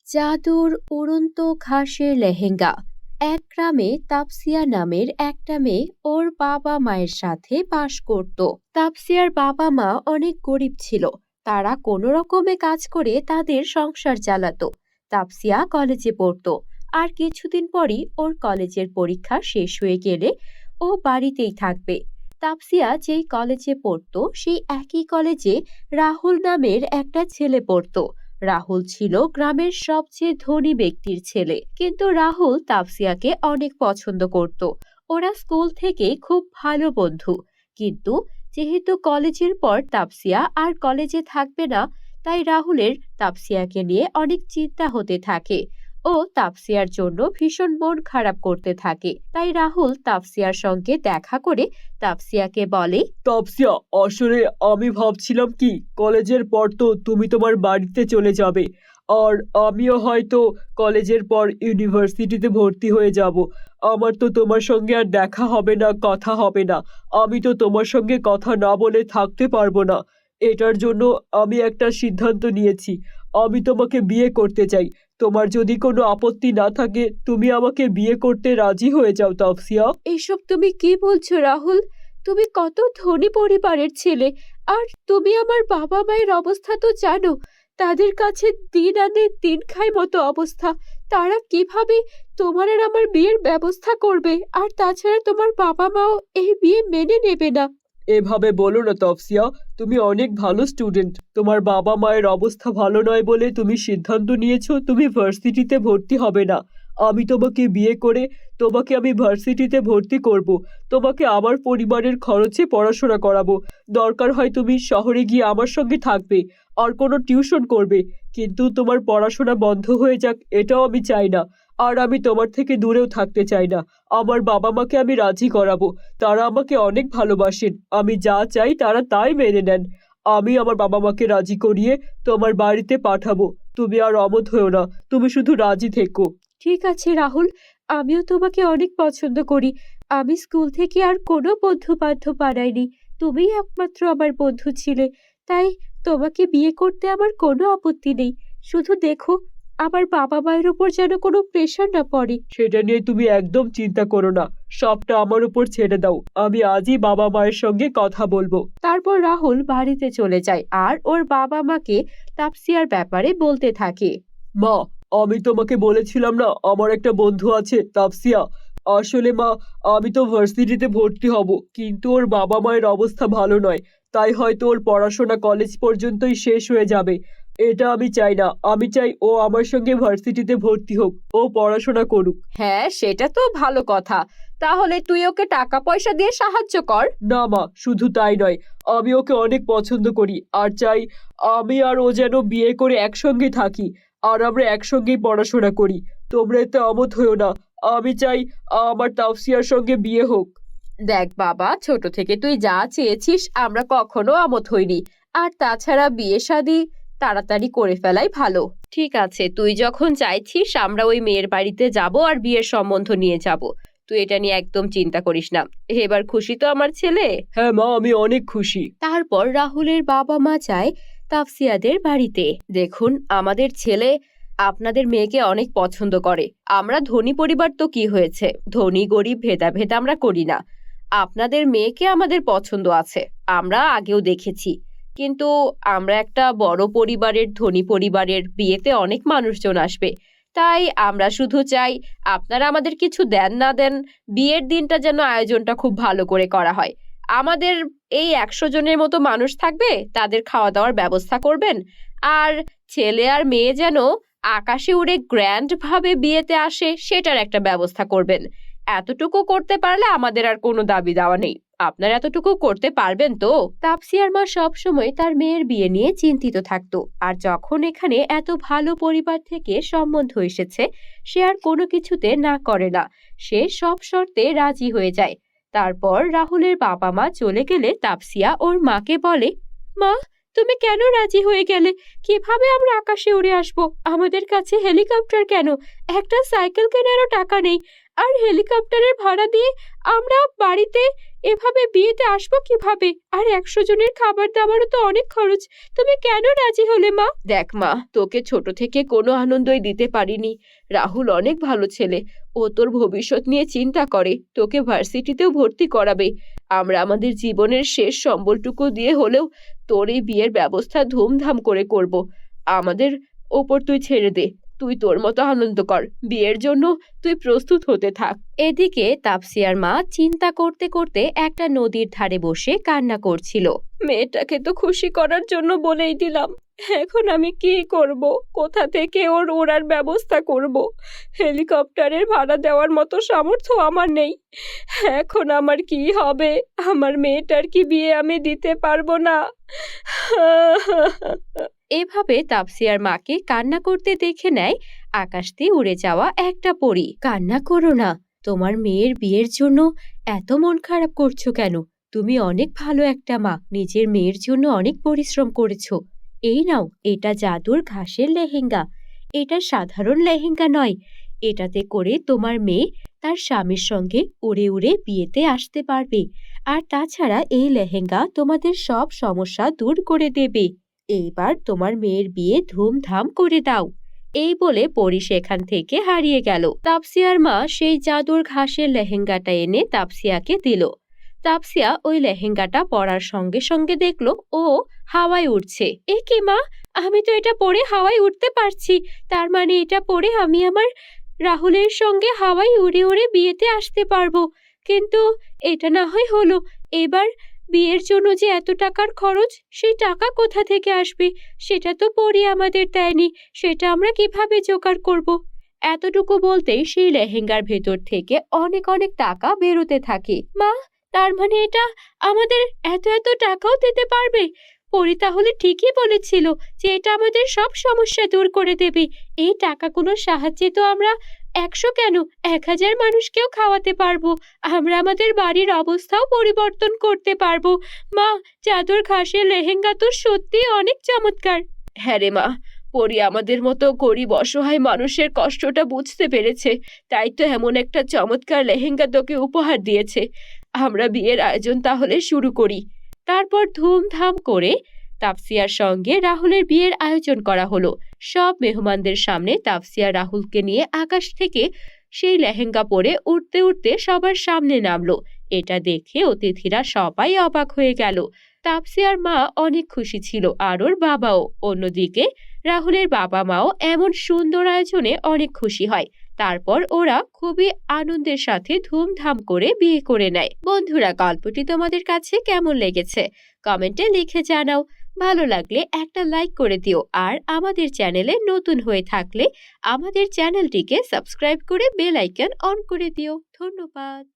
জাদুর উড়ন্ত ঘাসের লেহেঙ্গা। এক গ্রামে তাপসিয়া নামের একটা মেয়ে ওর বাবা মায়ের সাথে বাস করত। তাপসিয়ার বাবা মা অনেক গরিব ছিল। তারা কোনো রকমে কাজ করে তাদের সংসার চালাতো। তাপসিয়া কলেজে পড়তো। আর কিছুদিন পরই ওর কলেজের পরীক্ষা শেষ হয়ে গেলে ও বাড়িতেই থাকবে। তাপসিয়া যেই কলেজে পড়তো সেই একই কলেজে রাহুল নামের একটা ছেলে পড়তো। রাহুল ছিল গ্রামের সবচেয়ে ধনী ব্যক্তির ছেলে, কিন্তু রাহুল তাপসিয়াকে অনেক পছন্দ করত। ওরা স্কুল থেকে খুব ভালো বন্ধু। কিন্তু যেহেতু কলেজের পর তাপসিয়া আর কলেজে থাকবে না, তাই রাহুলের তাপসিয়াকে নিয়ে অনেক চিন্তা হতে থাকে। ও তাপসিয়ার জন্য ভীষণ মন খারাপ করতে থাকে। তাই রাহুল তাপসিয়ার সঙ্গে দেখা করে তাপসিয়াকে বলে, তাপসিয়া, আসলে আমি ভাবছিলাম কি, কলেজের পর তো তুমি তোমার বাড়িতে চলে যাবে, আর আমিও হয়তো কলেজের পর ইউনিভার্সিটিতে ভর্তি হয়ে যাব। আমার তো তোমার সঙ্গে আর দেখা হবে না, কথা হবে না। আমি তো তোমার সঙ্গে কথা না বলে থাকতে পারবো না। এটার জন্য আমি একটা সিদ্ধান্ত নিয়েছি। আমি তোমাকে বিয়ে করতে চাই। তোমার যদি কোনো আপত্তি না থাকে, তুমি আমাকে বিয়ে করতে রাজি হয়ে যাও তাপসিয়া। এসব তুমি কি বলছো রাহুল? তুমি কত ধনী পরিবারের ছেলে, আর তুমি আমার বাবা মায়ের অবস্থা তো জানো। তাদের কাছে দিন আনে দিন খাই মতো অবস্থা। তারা কিভাবে তোমার আর আমার বিয়ের ব্যবস্থা করবে? আর তাছাড়া তোমার বাবা মাও এই বিয়ে মেনে নেবে না। এভাবে বলো না তফসিয়া, তুমি অনেক ভালো স্টুডেন্ট। তোমার বাবা মায়ের অবস্থা ভালো নয় বলে তুমি সিদ্ধান্ত নিয়েছো তুমি ভার্সিটিতে ভর্তি হবে না। আমি তোমাকে বিয়ে করে তোমাকে আমি ভার্সিটিতে ভর্তি করব। তোমাকে আমার পরিবারের খরচে পড়াশোনা করাবো। দরকার হয় তুমি শহরে গিয়ে আমার সঙ্গে থাকবে, আর কোনো টিউশন করবে। কিন্তু তোমার পড়াশোনা বন্ধ হয়ে যাক, এটাও আমি চাই না। আর আমি তোমার থেকে দূরেও থাকতে চাই না। আমার বাবা মাকে আমি রাজি করাবো। তারা আমাকে অনেক ভালোবাসেন। আমি যা চাই তারা তাই মেনে নেন। আমি আমার বাবা মাকে রাজি করিয়ে তোমার বাড়িতে পাঠাবো। তুমি আর অমত হয়েও না, তুমি শুধু রাজি থেকো। ঠিক আছে রাহুল, আমিও তোমাকে অনেক পছন্দ করি। আমি স্কুল থেকে আর কোনো বন্ধু বান্ধব বানাইনি। তুমিই একমাত্র আমার বন্ধু ছিলে। তাই তোমাকে বিয়ে করতে আমার কোনো আপত্তি নেই। শুধু দেখো, আমার বাবা মায়ের উপর যেন কোনো প্রেশার না পড়ে। সেটা নিয়ে তুমি একদম চিন্তা করো না। সবটা আমার উপর ছেড়ে দাও। আমি আজই বাবা মায়ের সঙ্গে কথা বলবো। তারপর রাহুল বাড়িতে চলে যায় আর ওর বাবা মাকে তাপসিয়ার ব্যাপারে বলতে থাকে। মা, আমি তোমাকে বলেছিলাম না আমার একটা বন্ধু আছে তাপসিয়া। আসলে মা, আমি তো ভার্সিটিতে ভর্তি হব, কিন্তু ওর বাবা মায়ের অবস্থা ভালো নয়। তাই হয়তো ওর পড়াশোনা কলেজ পর্যন্তই শেষ হয়ে যাবে। এটা আমি চাই না। আমি চাই ও আমার সঙ্গে ভার্সিটিতে ভর্তি হোক, ও পড়াশোনা করুক। হ্যাঁ, সেটা তো ভালো কথা। তাহলে তুই ওকে টাকা পয়সা দিয়ে সাহায্য কর। না মা, শুধু তাই নয়, আমি ওকে অনেক পছন্দ করি আর চাই আমি আর ও যেন বিয়ে করে একসঙ্গে থাকি, আর আমরা একসঙ্গেই পড়াশোনা করি। তোমরা এতে অমত হয়েও না। আমি চাই আমার তাফসিয়ার সঙ্গে বিয়ে হোক। দেখ বাবা, ছোট থেকে তুই যা চেয়েছিস আমরা কখনো আমত হইনি। আর তাছাড়া বিয়ে শাদী তাড়াতাড়ি করে ফেলাই ভালো। ঠিক আছে, তুই যখন চাইছিস আমরা ওই মেয়ের বাড়িতে যাব আর বিয়ের সম্বন্ধ নিয়ে যাব। তুই এটা নিয়ে একদম চিন্তা করিস না। এবার খুশি তো আমার ছেলে? হ্যাঁ মা, আমি অনেক খুশি। তারপর রাহুলের বাবা মা যায় তাফসিয়াদের বাড়িতে। দেখুন, আমাদের ছেলে আপনাদের মেয়েকে অনেক পছন্দ করে। আমরা ধনী পরিবার তো কি হয়েছে, ধনী গরিব ভেদাভেদ আমরা করি না। আপনাদের মেয়েকে আমাদের পছন্দ আছে, আমরা আগেও দেখেছি। কিন্তু আমরা একটা বড় পরিবারের, ধনী পরিবারের বিয়েতে অনেক মানুষজন আসবে। তাই আমরা শুধু চাই আপনারা আমাদের কিছু দেন না দেন, বিয়ের দিনটা যেন আয়োজনটা খুব ভালো করে করা হয়। আমাদের এই 100 জনের মতো মানুষ থাকবে, তাদের খাওয়া দাওয়ার ব্যবস্থা করবেন। আর ছেলে আর মেয়ে যেন আকাশে উড়ে গ্র্যান্ড ভাবে বিয়েতে আসে, সেটার একটা ব্যবস্থা করবেন। এতটুকু করতে পারলে আমাদের আর কোনো দাবি দাওয়া নেই। আপনারা এতটুকু করতে পারবেন তো? তাপসিয়ার মা সবসময় তার মেয়ের বিয়ে নিয়ে চিন্তিত থাকতো। আর যখন এখানে এত ভালো পরিবার থেকে সম্বন্ধ এসেছে, সে আর কোনো কিছুতে না করে না। সে সব শর্তে রাজি হয়ে যায়। তারপর রাহুলের বাবা মা চলে গেলে তাপসিয়া ওর মাকে বলে, মা, তুমি কেন রাজি হয়ে গেলে? কিভাবে আমরা আকাশে উড়ে আসবো? আমাদের কাছে হেলিকপ্টার কেন? একটা সাইকেল কেনারও টাকা নেই। আর হেলিকপ্টারের ভাড়া দিয়ে আমরা বাড়িতে এভাবে বিয়েতে আসবো কিভাবে? আর 100 জনের খাবার দাবারও তো অনেক খরচ। তুমি কেন রাজি হলে মা? দেখ মা, তোকে ছোট থেকে কোনো আনন্দই দিতে পারিনি। রাহুল অনেক ভালো ছেলে। ও তোর ভবিষ্যৎ নিয়ে চিন্তা করে, তোকে ভার্সিটিতেও ভর্তি করাবে। আমরা আমাদের জীবনের শেষ সম্বলটুকু দিয়ে হলেও তোর এই বিয়ের ব্যবস্থা ধুমধাম করে করব। আমাদের ওপর তুই ছেড়ে দে, তুই তোর মতো আনন্দ কর। বিয়ের জন্য তুই প্রস্তুত হতে থাক। এদিকে তাপসিয়ার মা চিন্তা করতে করতে একটা নদীর ধারে বসে কান্না করছিল। মেয়েটাকে তো খুশি করার জন্য বলেই দিলাম, এখন আমি কি করব? কোথা থেকে ওর ওড়ার ব্যবস্থা করব? হেলিকপ্টারের ভাড়া দেওয়ার মতো সামর্থ্য আমার নেই। এখন আমার কি হবে? আমার মেয়েটার কি বিয়ে আমি দিতে পারবো না? এভাবে তাপসিয়ার মাকে কান্না করতে দেখে নেয় আকাশ দিয়ে উড়ে যাওয়া একটা পরী। কান্না করো না, তোমার মেয়ের বিয়ের জন্য এত মন খারাপ করছো কেন? তুমি অনেক ভালো একটা মা, নিজের মেয়ের জন্য অনেক পরিশ্রম করেছো। এই নাও, এটা জাদুর ঘাসের লেহেঙ্গা। এটা সাধারণ লেহেঙ্গা নয়। এটাতে করে তোমার মেয়ে তার স্বামীর সঙ্গে উড়ে উড়ে বিয়েতে আসতে পারবে। আর তাছাড়া এই লেহেঙ্গা তোমাদের সব সমস্যা দূর করে দেবে। এইবার তোমার মেয়ের বিয়ে ধুমধাম করে দাও। এই বলে পরী সেখান থেকে হারিয়ে গেল। তাপসিয়ার মা সেই জাদুর ঘাসের লেহেঙ্গাটা এনে তাপসিয়াকে দিল। তাপসিয়া ওই লেহেঙ্গাটা পরার সঙ্গে সঙ্গে দেখলো ও হাওয়ায় উঠছে। এ কি মা, আমি তো এটা পরে হাওয়ায় উঠতে পারছি। তার মানে এটা পরে আমি আমার রাহুলের সঙ্গে হাওয়ায় উড়ে উড়ে বিয়েতে আসতে পারবো। কিন্তু এটা না হয় হলো, এবার বিয়ের জন্য যে এত টাকার খরচ, সেই টাকা কোথা থেকে আসবে? সেটা তো পরী আমাদের দেয়নি, সেটা আমরা কিভাবে জোগাড় করব? এতটুকু বলতেই সেই লেহেঙ্গার ভেতর থেকে অনেক অনেক টাকা বেরোতে থাকে। মা, তার মানে এটা আমাদের এত এত টাকাও দিতে পারবে? পরী তাহলে ঠিকই বলেছিল যে এটা আমাদের সব সমস্যা দূর করে দেবে। এই টাকাগুলোর সাহায্যে তো আমরা 100 কেন 1000 মানুষকেও খাওয়াতে পারবো। আমরা আমাদের বাড়ির অবস্থাও পরিবর্তন করতে পারবো। মা, চাদর ঘাসের লেহেঙ্গা তো সত্যি অনেক চমৎকার। হ্যাঁ রে মা, পরী আমাদের মতো গরিব অসহায় মানুষের কষ্টটা বুঝতে পেরেছে, তাই তো এমন একটা চমৎকার লেহেঙ্গা তোকে উপহার দিয়েছে। আমরা বিয়ের আয়োজন তাহলে শুরু করি। তারপর ধুমধাম করে তাপসিয়ার সঙ্গে রাহুলের বিয়ের আয়োজন করা হলো। সব মেহমানদের সামনে তাপসিয়া রাহুলকে নিয়ে আকাশ থেকে সেই লেহেঙ্গা পরে উঠতে উঠতে সবার সামনে নামলো। এটা দেখে অতিথিরা সবাই অবাক হয়ে গেল। তাপসিয়ার মা অনেক খুশি ছিল, আর ওর বাবাও। অন্যদিকে রাহুলের বাবা মাও এমন সুন্দর আয়োজনে অনেক খুশি হয়। তারপর ওরা খুবই আনন্দের সাথে ধুমধাম করে বিয়ে করে নেয়। বন্ধুরা, গল্পটি তোমাদের কাছে কেমন লেগেছে কমেন্টে লিখে জানাও। ভালো লাগলে একটা লাইক করে দিও, আর আমাদের চ্যানেলে নতুন হয়ে থাকলে আমাদের চ্যানেলটিকে সাবস্ক্রাইব করে বেল আইকন অন করে দিও। ধন্যবাদ।